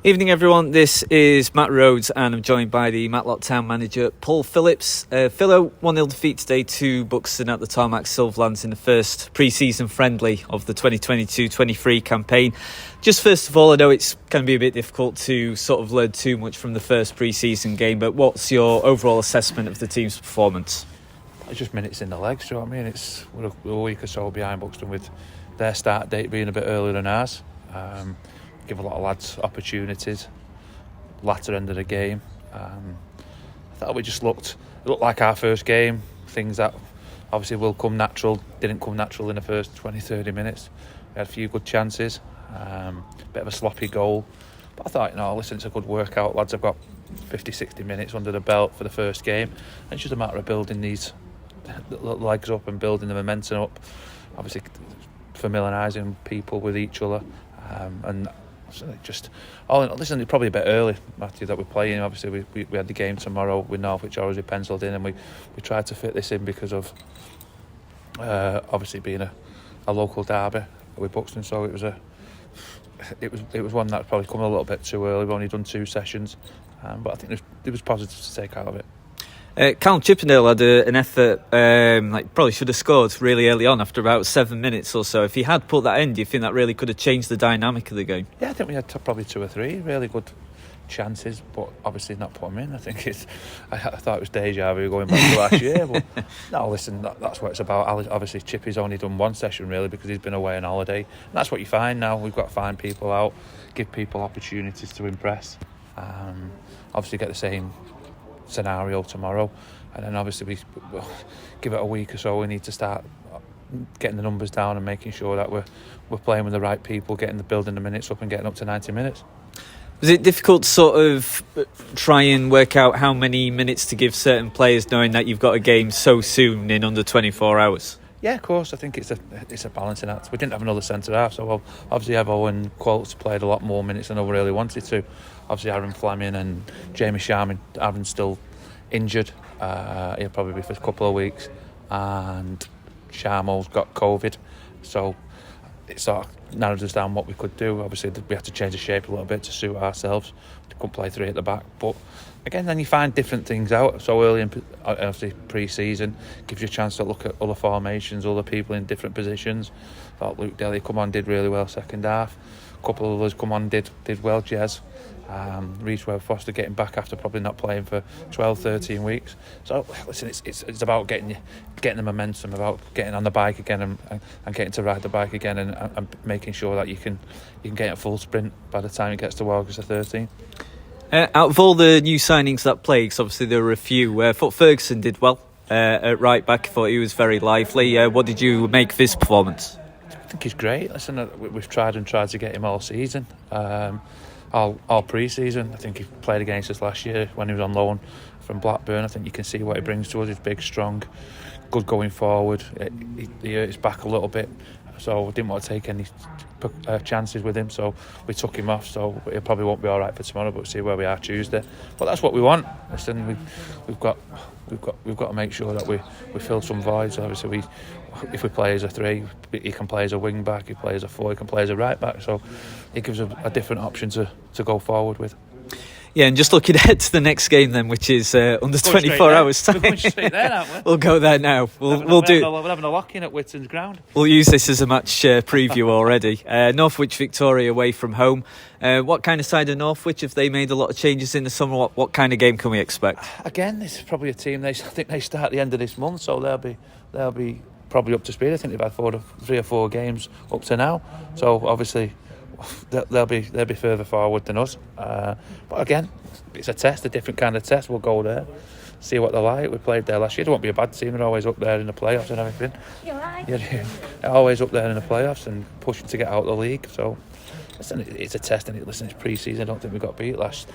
Evening everyone, this is Matt Rhodes and I'm joined by the Matlock Town manager Paul Phillips. Philo, 1-0 defeat today to Buxton at the Tarmac Silverlands in the first pre-season friendly of the 2022-23 campaign. Just first of all, I know it's going to be a bit difficult to sort of learn too much from the first pre-season game, but what's your overall assessment of the team's performance? It's just minutes in the legs, do you know what I mean? We're a week or so behind Buxton with their start date being a bit earlier than ours. Give a lot of lads opportunities latter end of the game. I thought we just looked like our first game, things that obviously will come natural didn't come natural in the first 20-30 minutes. We had a few good chances, bit of a sloppy goal, but I thought, listen, it's a good workout. Lads have got 50-60 minutes under the belt for the first game, and it's just a matter of building these legs up and building the momentum up, obviously familiarising people with each other, and so just, listen, it's probably a bit early, Matthew, that we're playing. Obviously, we had the game tomorrow with North, which already penciled in, and we tried to fit this in because of obviously being a local derby with Buxton. So it was one that probably come a little bit too early. We've only done 2 sessions, but I think there was positive to take out of it. Cal Chippendale had an effort, probably should have scored really early on after about 7 minutes or so. If he had put that in, do you think that really could have changed the dynamic of the game? Yeah, I think we had probably 2 or 3 really good chances, but obviously not put them in. I thought it was deja vu going back to last year, but no, listen, that's what it's about. Obviously Chippy's only done 1 session really because he's been away on holiday, and that's what you find now. We've got to find people out, give people opportunities to impress, obviously get the same scenario tomorrow, and then obviously we'll give it a week or so. We need to start getting the numbers down and making sure that we're playing with the right people, building the minutes up and getting up to 90 minutes. Was it difficult to sort of try and work out how many minutes to give certain players, knowing that you've got a game so soon in under 24 hours? Yeah, of course. I think it's a balancing act. We didn't have another centre half, so obviously Evo and Quotes played a lot more minutes than I really wanted to. Obviously Aaron Fleming and Jamie Sharman, Aaron's still injured. He'll probably be for a couple of weeks, and Sharmo's got COVID, so it sort of narrowed us down what we could do. Obviously we had to change the shape a little bit to suit ourselves. We couldn't play 3 at the back, but again, then you find different things out so early in obviously pre-season. Gives you a chance to look at other formations, other people in different positions. Thought Luke Daly come on, did really well second half. A couple of others come on, did well. Jez, Reece Webb-Foster getting back after probably not playing for 12-13 weeks. So listen, it's about getting the momentum, about getting on the bike again and getting to ride the bike again, and making sure that you can get a full sprint by the time it gets to August the 13th. Out of all the new signings that played, 'cause obviously there were a few, I thought Ferguson did well at right back. I thought he was very lively. What did you make of his performance? I think he's great. Listen, we've tried to get him all season, all pre-season. I think he played against us last year when he was on loan from Blackburn. I think you can see what he brings to us. He's big, strong, good going forward. He hurt his back a little bit, so we didn't want to take any chances with him, so we took him off. So he probably won't be all right for tomorrow, but we'll see where we are Tuesday. But that's what we want. Listen, we've got to make sure that we fill some voids. Obviously, if we play as a 3, he can play as a wing back. He plays as a 4, he can play as a right back. So it gives us a different option to go forward with. Yeah, and just looking ahead to the next game then, which is under 24 hours time. We're going straight there, aren't we? We'll go there now. We're having a lock-in at Whitton's ground. We'll use this as a match preview already. Northwich Victoria away from home. What kind of side of Northwich? Have they made a lot of changes in the summer? What kind of game can we expect? Again, this is probably a team. I think they start at the end of this month, so they'll be probably up to speed. I think they've had 3 or 4 games up to now. So obviously they'll be further forward than us. But again, it's a test, a different kind of test. We'll go there, see what they're like. We played there last year. They won't be a bad team. They're always up there in the playoffs and everything. You're right. They're always up there in the playoffs and pushing to get out of the league. So listen, it's a test, and it's pre-season. I don't think we got beat last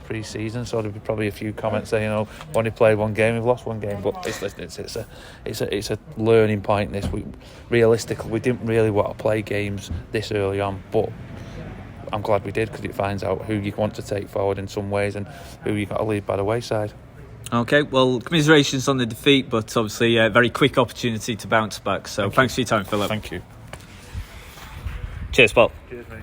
pre-season, so there'll be probably a few comments saying, only played 1 game, we've lost 1 game. But it's a learning point. Realistically, we didn't really want to play games this early on, but I'm glad we did, because it finds out who you want to take forward in some ways and who you got to leave by the wayside. Okay, well, commiserations on the defeat, but obviously a very quick opportunity to bounce back. So thanks for your time, Philip. Thank you. Cheers, Paul. Cheers, mate.